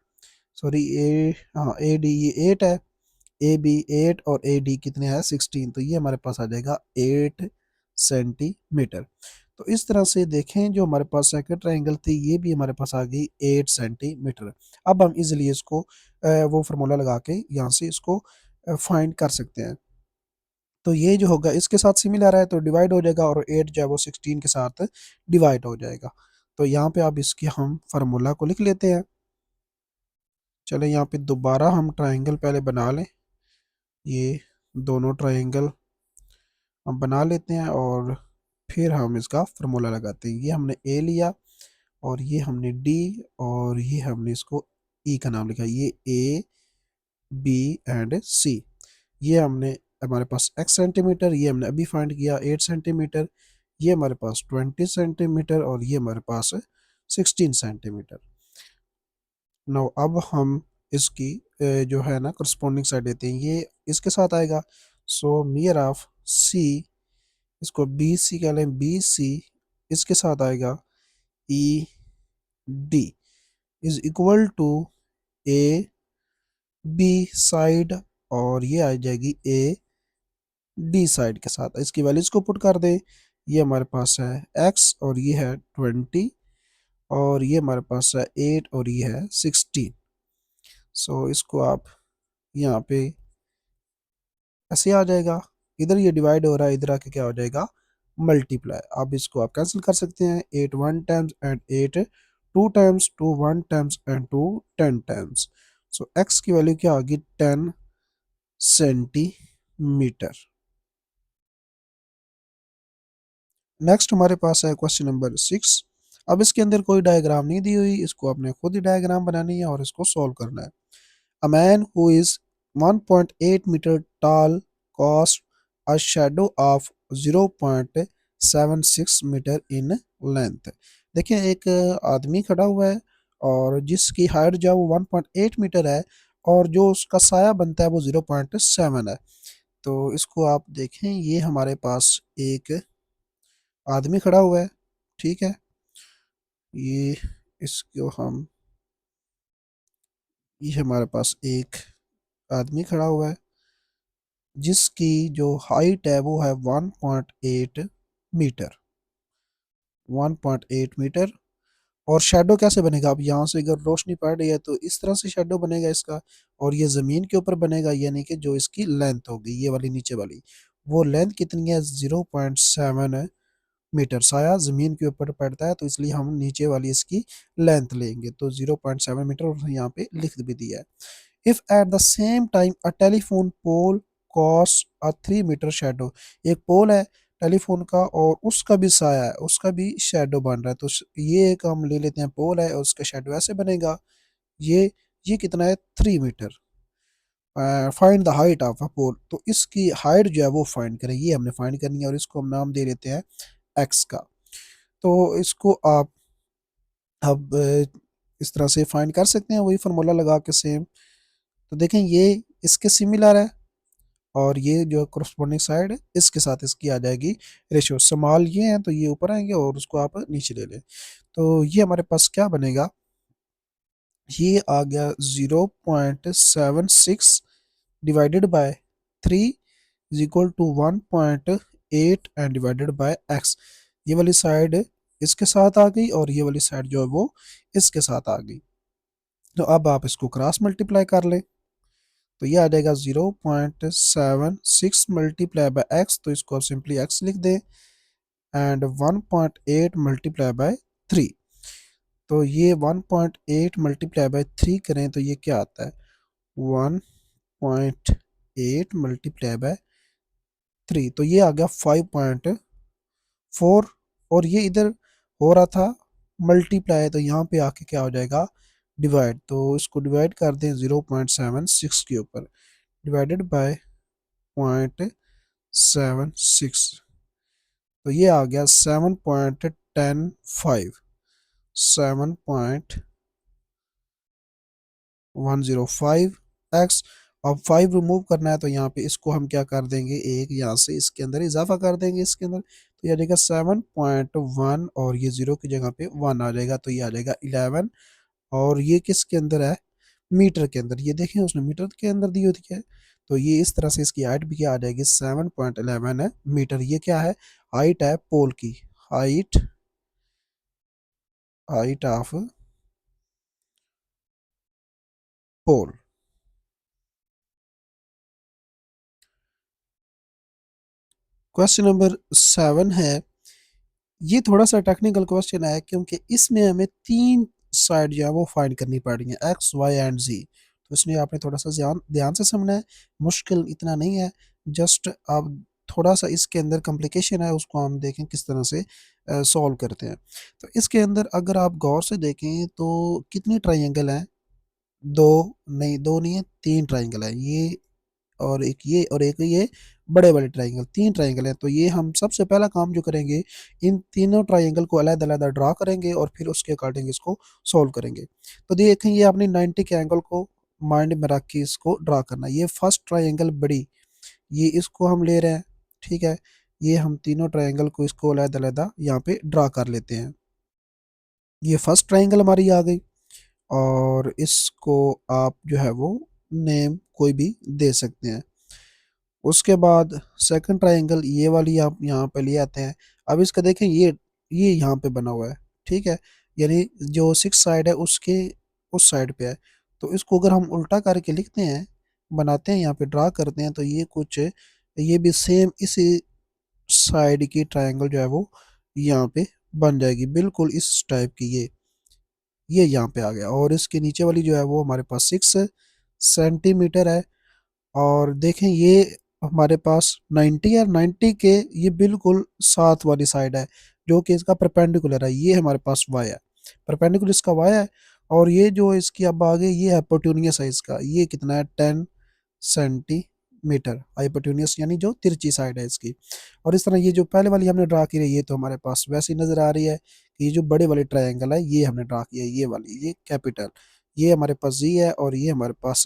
सॉरी ए, हाँ ए डी ये 8 है, ए बी 8 और ए डी कितने हैं 16, तो ये हमारे पास आ जाएगा 8 सेंटीमीटर। तो इस तरह से देखें, जो हमारे पास सेकंड ट्रायंगल थी ये भी हमारे पास आ गई 8 सेंटीमीटर। अब हम इजीली इसको वो फार्मूला लगा के यहाँ से इसको फाइंड कर सकते हैं। तो ये जो होगा इसके साथ सिमिलर है तो डिवाइड हो जाएगा और 8 जो है वो 16 के साथ डिवाइड हो जाएगा। तो यहाँ पे अब इसके हम फार्मूला को लिख लेते हैं। चले यहाँ पे दोबारा हम ट्रायंगल पहले बना लें, ये दोनों ट्रायंगल हम बना लेते हैं और फिर हम इसका फार्मूला लगाते हैं। ये हमने ए लिया और ये हमने डी और ये हमने इसको ई का नाम लिखा, ये ए बी एंड सी। ये हमने, हमारे पास x सेंटीमीटर, ये हमने अभी फाइंड किया 8 सेंटीमीटर, ये हमारे पास 20 सेंटीमीटर और ये हमारे पास 16 सेंटीमीटर। नाउ अब हम इसकी जो है ना करस्पॉन्डिंग साइड देते हैं, ये इसके साथ आएगा। सो मियर ऑफ सी, इसको बी सी कह लें, बी सी इसके साथ आएगा E D is equal to A B side और ये आ जाएगी ए डी साइड के साथ। इसकी वैल्यूज को पुट कर दें, ये हमारे पास है x और ये है 20 और ये हमारे पास है 8 और ये है 16। सो इसको आप यहाँ पे ऐसे आ जाएगा, इधर ये डिवाइड हो रहा है, इधर आके क्या हो जाएगा मल्टीप्लाई। अब इसको आप कैंसिल कर सकते हैं, 8 1 times and 8 2 times, 2 1 times and 2 10 times. So x की वैल्यू क्या होगी 10 सेंटीमीटर। नेक्स्ट हमारे पास है क्वेश्चन नंबर 6। अब इसके अंदर कोई डायग्राम नहीं दी हुई, इसको आपने खुद ही डायग्राम बनानी है और इसको सॉल्व करना है। A man who is 1.8 metre tall casts a shadow of 0.76 meter in length. देखिए एक आदमी खड़ा हुआ है और जिसकी हाइट जो है वो 1.8 मीटर है और जो उसका साया बनता है वो 0.7 है। तो इसको आप देखें, ये हमारे पास एक आदमी खड़ा हुआ है, ठीक है। ये इसको हम ये हमारे पास एक आदमी खड़ा हुआ है जिसकी जो हाइट है वो है 1.8 मीटर, 1.8 मीटर। और शेडो कैसे बनेगा? अब यहाँ से अगर रोशनी पड़ रही है तो इस तरह से शेडो बनेगा इसका, और ये ज़मीन के ऊपर बनेगा, यानी कि जो इसकी लेंथ होगी ये वाली नीचे वाली, वो लेंथ कितनी है? 0.7 मीटर। साया ज़मीन के ऊपर पड़ता है तो इसलिए हम नीचे वाली इसकी लेंथ लेंगे, तो 0.7 मीटर उसने यहाँ पे लिख भी दिया है। If at the same time a telephone pole casts a 3 metre shadow, एक पोल है टेलीफोन का और उसका भी साया है, उसका भी शेडो बन रहा है, तो ये एक हम ले लेते हैं पोल है और उसका शेडो ऐसे बनेगा। ये कितना है? 3 metre. Find the height of a pole, तो इसकी हाइट जो है वो फाइंड करें, ये हमने फाइंड करनी है और इसको हम नाम दे देते हैं एक्स का। तो इसको आप अब इस तरह से फाइंड कर सकते हैं वही फार्मूला लगा के सेम। तो देखें ये इसके सिमिलर है और ये जो करस्पॉन्डिंग साइड है इसके साथ इसकी आ जाएगी रेशियो। स्मॉल ये है तो ये ऊपर आएंगे और उसको आप नीचे ले लें, तो ये हमारे पास क्या बनेगा? ये आ गया 0.76 divided by 3 is equal to 1.8 and divided by x. ये वाली साइड इसके साथ आ गई और ये वाली साइड जो है वो इसके साथ आ गई। तो अब आप इसको क्रॉस मल्टीप्लाई कर लें तो ये आ जाएगा 0.76 मल्टीप्लाई बाय एक्स, तो इसको आप सिंपली एक्स लिख दें, एंड 1.8 मल्टीप्लाई बाय 3। तो ये 1.8 मल्टीप्लाई बाय 3 करें तो ये क्या आता है? 1.8 मल्टीप्लाई बाय 3, तो ये आ गया 5.4। और ये इधर हो रहा था मल्टीप्लाई, तो यहाँ पे आके क्या हो जाएगा? डिवाइड। तो इसको डिवाइड कर दें 0.76 के ऊपर, डिवाइडेड बाय 0.76, तो ये आ गया 7.105, 7.105 एक्स। अब 5 रिमूव करना है तो यहाँ पे इसको हम क्या कर देंगे, एक यहाँ से इसके अंदर इजाफा कर देंगे इसके अंदर, तो ये आ जाएगा 7.1 और ये 0 की जगह पे 1 आ जाएगा, तो ये आ जाएगा 11। और ये किसके अंदर है? मीटर के अंदर। ये देखें उसने मीटर के अंदर दी होती है, तो ये इस तरह से इसकी हाइट भी क्या आ जाएगी? 7.11 है मीटर। ये क्या है? हाइट है पोल की, height, height of pole. Question number 7 है, ये थोड़ा सा टेक्निकल क्वेश्चन है क्योंकि इसमें हमें 3 साइड जो है वो फाइंड करनी पड़ रही है, एक्स वाई एंड जी। तो इसलिए आपने थोड़ा सा ध्यान ध्यान से समझना है, मुश्किल इतना नहीं है। जस्ट आप थोड़ा सा इसके अंदर कॉम्प्लिकेशन है, उसको हम देखें किस तरह से सॉल्व करते हैं। तो इसके अंदर अगर आप गौर से देखें तो कितनी ट्राइंगल हैं? दो, नहीं दो नहीं है, 3 ट्राइंगल है, ये और एक ये और एक ये बड़े बड़े ट्राइंगल, 3 ट्राइंगल हैं। तो ये हम सबसे पहला काम जो करेंगे, इन तीनों ट्राइंगल को अलग-अलग ड्रा करेंगे और फिर उसके अकॉर्डिंग इसको सॉल्व करेंगे। तो देखें ये आपने 90 के एंगल को माइंड में रख के इसको ड्रा करना है। ये फर्स्ट ट्राइंगल बड़ी, ये इसको हम ले रहे हैं, ठीक है। ये हम तीनों ट्राइंगल को इसको अलग-अलग यहाँ पे ड्रा कर लेते हैं। ये फर्स्ट ट्राइंगल हमारी आ गई और इसको आप जो है वो नेम कोई भी दे सकते हैं। उसके बाद सेकंड ट्रायंगल ये वाली आप यहाँ पे ले आते हैं। अब इसका देखें ये यहाँ पे बना हुआ है, ठीक है, यानी जो 6 साइड है उसके उस साइड पे है। तो इसको अगर हम उल्टा करके लिखते हैं, बनाते हैं, यहाँ पे ड्रा करते हैं, तो ये कुछ ये भी सेम इसी साइड की ट्रायंगल जो है वो यहाँ पे बन जाएगी, बिल्कुल इस टाइप की। ये यहाँ पे आ गया और इसके नीचे वाली जो है वो हमारे पास 6 सेंटीमीटर है। और देखें ये हमारे पास 90 है, 90 के ये बिल्कुल साथ वाली साइड है जो कि इसका परपेंडिकुलर है। ये हमारे पास वाई है, परपेंडिकुलर इसका वाई है। और ये जो इसकी अब आगे ये है पोटूनिया साइज का, ये कितना है? 10 सेंटीमीटर। सेंटीमीटर, हाइपोटेन्यूज यानी जो तिरछी साइड है इसकी। और इस तरह ये जो पहले वाली हमने ड्रा की है ये तो हमारे पास वैसे ही नज़र आ रही है कि ये जो बड़े वाली ट्रायंगल है ये हमने ड्रा किया है, ये वाली, ये कैपिटल, ये हमारे पास जी है और ये हमारे पास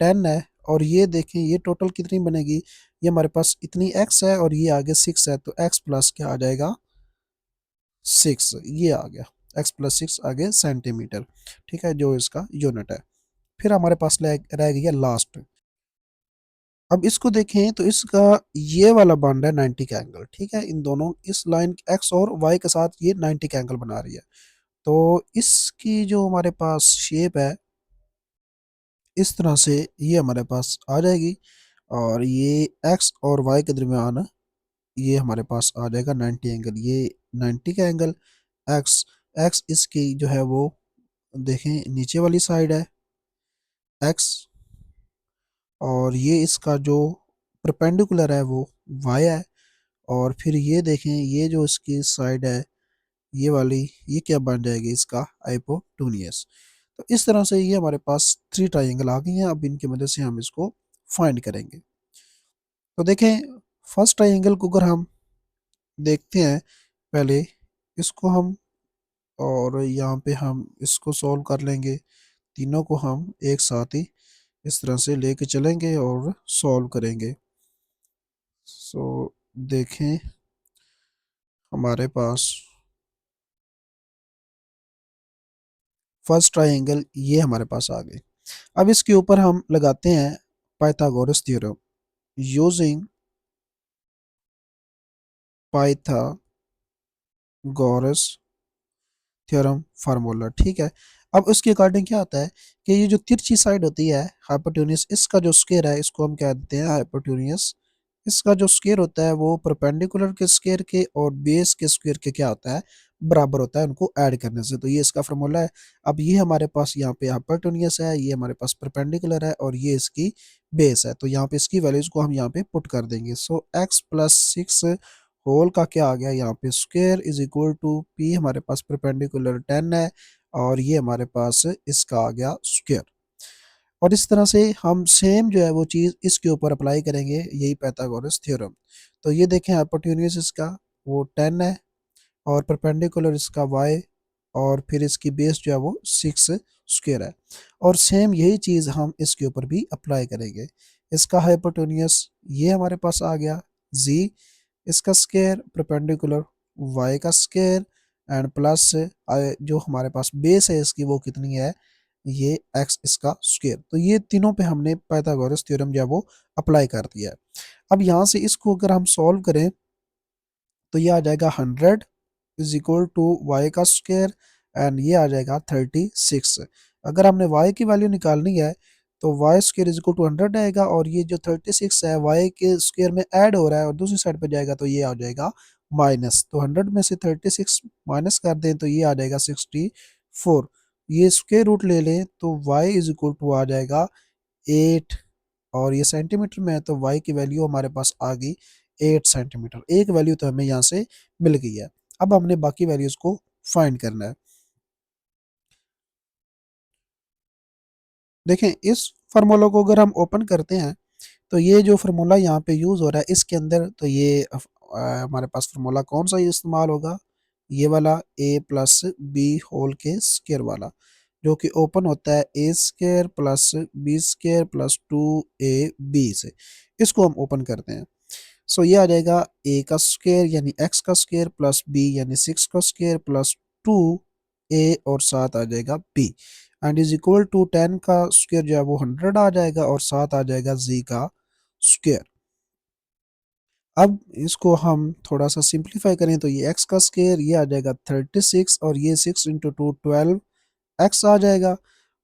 10 है। और ये देखें ये टोटल कितनी बनेगी, ये हमारे पास इतनी एक्स है और ये आगे 6 है, तो एक्स प्लस क्या आ जाएगा 6, ये आ गया एक्स प्लस 6 आगे सेंटीमीटर। ठीक है, जो इसका यूनिट है। फिर हमारे पास रह गया लास्ट। अब इसको देखें तो इसका ये वाला बन रहा है 90 का एंगल। ठीक है, इन दोनों इस लाइन एक्स और वाई के साथ ये 90 का एंगल बना रही है। तो इसकी जो हमारे पास शेप है इस तरह से ये हमारे पास आ जाएगी और ये एक्स और वाई के दरमियान ये हमारे पास आ जाएगा 90 एंगल। ये 90 का एंगल एक्स, एक्स इसकी जो है वो देखें नीचे वाली साइड है एक्स, और ये इसका जो परपेंडिकुलर है वो वाई है। और फिर ये देखें ये जो इसकी साइड है ये वाली, ये क्या बन जाएगी इसका हाइपोटेन्यूज। तो इस तरह से ये हमारे पास 3 ट्रायंगल आ गई हैं। अब इनकी मदद से हम इसको फाइंड करेंगे। तो देखें फर्स्ट ट्रायंगल को अगर हम देखते हैं पहले इसको हम, और यहाँ पे हम इसको सॉल्व कर लेंगे। तीनों को हम एक साथ ही इस तरह से लेके चलेंगे और सॉल्व करेंगे। सो देखें हमारे पास फर्स्ट ट्रायंगल ये हमारे पास आ गए। अब इसके ऊपर हम लगाते हैं Pythagoras theorem using Pythagoras theorem formula. ठीक है, अब उसके अकॉर्डिंग क्या होता है कि ये जो तिरछी साइड होती है हाइपोटेन्यूज, इसका जो स्क्वायर है इसको हम कह देते हैं हाइपोटेन्यूज। इसका जो स्क्वायर होता है वो परपेंडिकुलर के स्क्वायर के और बेस के स्क्वायर के क्या होता है बराबर होता है, उनको ऐड करने से। तो ये इसका फार्मूला है। अब ये हमारे पास यहाँ पे हाइपोटेन्यूज है, ये हमारे पास परपेंडिकुलर है और ये इसकी बेस है। तो यहाँ पे इसकी वैल्यूज को हम यहाँ पे पुट कर देंगे। सो एक्स प्लस 6 होल का क्या आ गया यहाँ पे square is equal to P, हमारे पास परपेंडिकुलर 10 है और ये हमारे पास इसका आ गया स्क्वायर। और इस तरह से हम सेम जो है वो चीज़ इसके ऊपर अप्लाई करेंगे, यही पाइथागोरस थ्योरम। तो ये देखें हाइपोटेन्यूज इसका वो 10 है और परपेंडिकुलर इसका y, और फिर इसकी बेस जो है वो 6 स्क्वायर है। और सेम यही चीज़ हम इसके ऊपर भी अप्लाई करेंगे। इसका हाइपोटेन्यूज ये हमारे पास आ गया z, इसका स्क्वायर परपेंडिकुलर y का स्क्वायर एंड प्लस जो हमारे पास बेस है इसकी वो कितनी है ये x इसका स्क्वायर। तो ये तीनों पे हमने पाइथागोरस थ्योरम जो है वो अप्लाई कर दिया है। अब यहाँ से इसको अगर हम सॉल्व करें तो ये आ जाएगा 100 इज इक्वल टू वाई का स्क्वायर एंड ये आ जाएगा 36। अगर हमने y की वैल्यू निकालनी है तो Y square is equal to 100 आएगा और ये जो 36 है y के स्क्वायर में ऐड हो रहा है और दूसरी साइड पे जाएगा तो ये आ जाएगा माइनस। तो 100 में से 36 माइनस कर दें तो ये आ जाएगा 64। ये स्क्वायर रूट ले लें तो y इज इक्वल टू आ जाएगा 8, और ये सेंटीमीटर में है तो y की वैल्यू हमारे पास आ गई 8 सेंटीमीटर। एक वैल्यू तो हमें यहाँ से मिल गई है। अब हमने बाकी वैल्यूज को फाइंड करना है। देखें इस फार्मूला को अगर हम ओपन करते हैं तो ये जो फार्मूला यहाँ पे यूज़ हो रहा है इसके अंदर, तो ये हमारे पास फार्मूला कौन सा इस्तेमाल होगा, ये वाला a प्लस बी होल के स्क्वायर वाला, जो कि ओपन होता है A square plus B square plus 2ab से। इसको हम ओपन करते हैं। सो ये आ जाएगा a का स्क्वायर यानी x का स्क्वायर प्लस b यानी 6 का स्क्वायर प्लस 2a और साथ आ जाएगा b and is equal to 10 का स्क्वायर जो है वो 100 आ जाएगा और साथ आ जाएगा z का स्क्वायर। अब इसको हम थोड़ा सा सिंप्लीफाई करें तो ये x का स्क्वायर ये आ जाएगा 36 और ये 6 इंटू 2 12 x आ जाएगा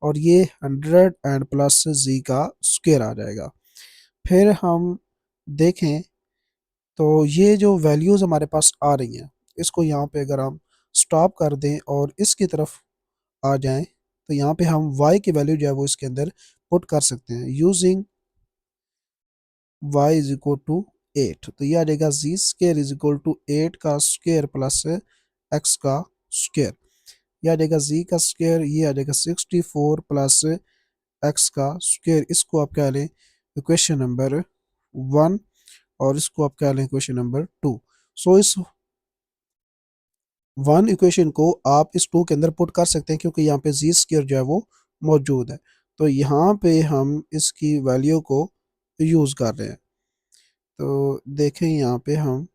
और ये 100 एंड प्लस z का स्क्वायर आ जाएगा। फिर हम देखें तो ये जो वैल्यूज़ हमारे पास आ रही हैं इसको यहाँ पे अगर हम स्टॉप कर दें और इसकी तरफ आ जाएं तो यहाँ पे हम y की वैल्यू जो है वो इसके अंदर पुट कर सकते हैं using y is equal to 8। तो ये आ जाएगा G square is equal to 8 का स्क्वायर प्लस x का स्क्वायर। ये आ जाएगा z का स्क्वायर, ये आ जाएगा 64 प्लस x का स्क्वायर। इसको आप कह लें इक्वेशन नंबर 1 और इसको आप कह लें इक्वेशन नंबर 2। सो इस 1 इक्वेशन को आप इस 2 के अंदर पुट कर सकते हैं क्योंकि यहाँ पे जी स्क्वायर जो है वो मौजूद है। तो यहाँ पे हम इसकी वैल्यू को यूज़ कर रहे हैं। तो देखें यहाँ पे हम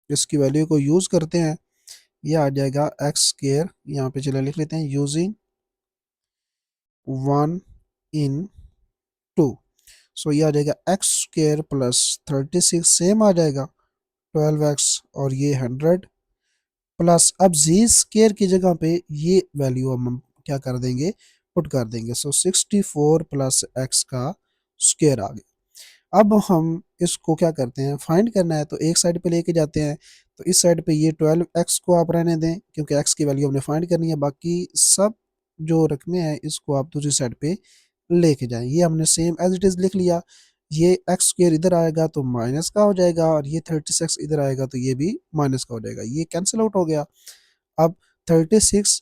इसकी वैल्यू को यूज़ करते हैं, ये आ जाएगा एक्स स्क्वायर, यहाँ पे चले लिख लेते हैं यूजिंग 1 इन 2। सो ये आ जाएगा एक्स स्क्वायर प्लस 36 सेम आ जाएगा 12x और ये 100 प्लस अब जी स्क्वायर की जगह पे ये वैल्यू हम क्या कर देंगे, पुट कर देंगे। सो 64 प्लस एक्स का स्क्वायर आ गया। अब हम इसको क्या करते हैं, फाइंड करना है तो एक साइड पे लेके जाते हैं। तो इस साइड पे ये 12x को आप रहने दें क्योंकि x की वैल्यू हमने फाइंड करनी है, बाकी सब जो रकमे हैं इसको आप दूसरी साइड पे लेके जाएं। ये हमने सेम एज इट इज लिख लिया। ये एक्स स्क्वायर इधर आएगा तो माइनस का हो जाएगा और ये 36 इधर आएगा तो ये भी माइनस का हो जाएगा, ये कैंसिल आउट हो गया। अब 36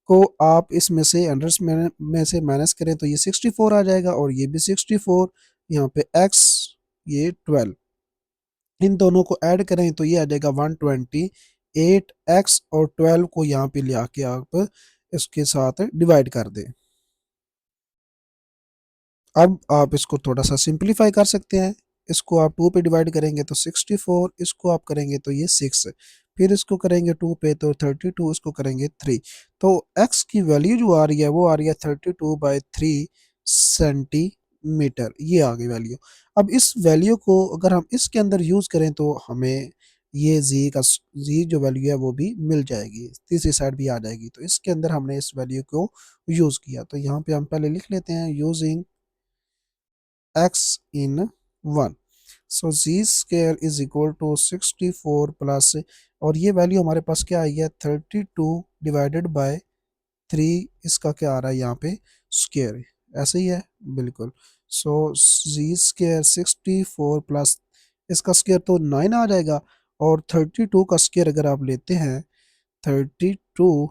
को आप इसमें से हंड्रेड्स में से माइनस करें तो ये 64 आ जाएगा और ये भी 64। यहाँ पे x ये 12, इन दोनों को ऐड करें तो ये आ जाएगा 128। x और 12 को यहाँ पे ले आके आप इसके साथ डिवाइड कर दें। अब आप इसको थोड़ा सा सिंप्लीफाई कर सकते हैं। इसको आप 2 पे डिवाइड करेंगे तो 64, इसको आप करेंगे तो ये 6, फिर इसको करेंगे 2 पे तो 32, इसको करेंगे 3। तो x की वैल्यू जो आ रही है वो आ रही है 32/3 सेंटीमीटर, ये आ गई वैल्यू। अब इस वैल्यू को अगर हम इसके अंदर यूज़ करें तो हमें ये जी जो वैल्यू है वो भी मिल जाएगी, तीसरी साइड भी आ जाएगी। तो इसके अंदर हमने इस वैल्यू को यूज़ किया। तो यहाँ पे हम पहले लिख लेते हैं using x in 1। So G square is equal to 64 plus, और ये वैल्यू हमारे पास क्या आई है 32 डिवाइडेड बाय 3, इसका क्या आ रहा है यहाँ पे स्क्वायर, ऐसे ही है बिल्कुल। सो जी स्क्वायर 64 प्लस इसका स्क्वायर तो 9 आ जाएगा, और 32 का स्क्वायर अगर आप लेते हैं 32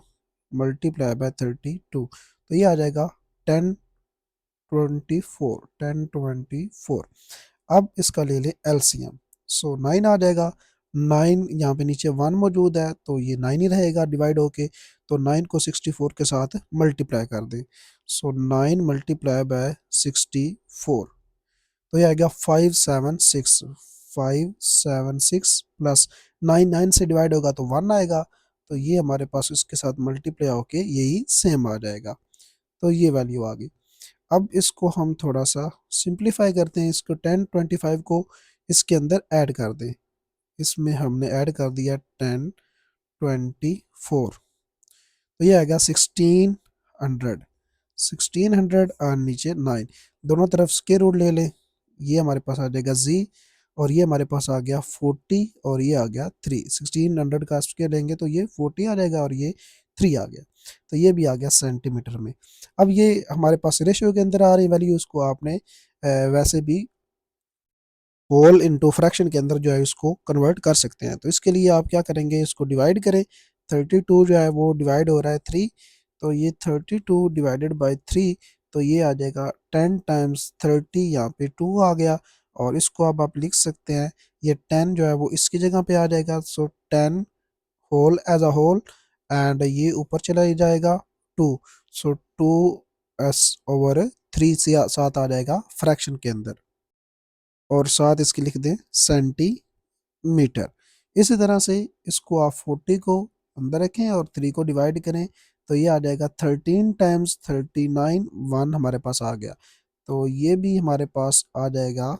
मल्टीप्लाई बाय 32 तो ये आ जाएगा 1024। अब इसका ले ले एलसीएम। सो 9 आ जाएगा, 9 यहाँ पे नीचे 1 मौजूद है तो ये 9 ही रहेगा डिवाइड होके। तो 9 को 64 के साथ मल्टीप्लाई कर दें। सो 9 मल्टीप्लाई बाय 64 तो ये आएगा 576। 576 प्लस 9 9 से डिवाइड होगा तो 1 आएगा, तो ये हमारे पास इसके साथ मल्टीप्लाई होके यही सेम आ जाएगा। तो ये वैल्यू आ गई। अब इसको हम थोड़ा सा सिंप्लीफाई करते हैं, इसको 1025 को इसके अंदर ऐड कर दें। इसमें हमने ऐड कर दिया 1024, तो ये आएगा 1600। 1600 और नीचे 9, दोनों तरफ स्क्वायर रूट ले लें, ये हमारे पास आ जाएगा जी, और ये हमारे पास आ गया 40 और ये आ गया 3। 1600 का स्क्वायर लेंगे तो ये 40 आ जाएगा और ये 3 आ गया, तो ये भी आ गया सेंटीमीटर में। अब ये हमारे पास रेशियो के अंदर आ रही वैल्यू, उसको आपने वैसे भी होल इनटू फ्रैक्शन के अंदर जो है इसको कन्वर्ट कर सकते हैं। तो इसके लिए आप क्या करेंगे, इसको डिवाइड करें। 32 जो है वो डिवाइड हो रहा है 3, तो ये 32 डिवाइडेड बाई 3, तो ये आ जाएगा 10 टाइम्स 30, यहाँ पे 2 आ गया, और इसको अब आप लिख सकते हैं ये 10 जो है वो इसकी जगह पे आ जाएगा। So 10 whole as a whole, and ये ऊपर चला जाएगा 2। सो 2s/3 से साथ आ जाएगा फ्रैक्शन के अंदर, और साथ इसकी लिख दें सेंटीमीटर। इसी तरह से इसको आप 40 को अंदर रखें और 3 को डिवाइड करें तो ये आ जाएगा 13 टाइम्स 39, 1 हमारे पास आ गया, तो ये भी हमारे पास आ जाएगा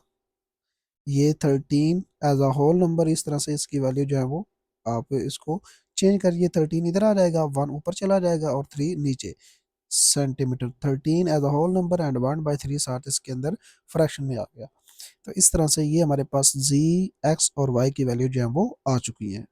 ये 13 एज अ होल नंबर। इस तरह से इसकी वैल्यू जो है वो आप इसको चेंज करिए, 13 इधर आ जाएगा, 1 ऊपर चला जाएगा और 3 नीचे, centimetre. 13 as a whole number and 1/3 साथ इसके अंदर फ्रैक्शन में आ गया। तो इस तरह से ये हमारे पास जी, एक्स और वाई की वैल्यू जो है वो आ चुकी है।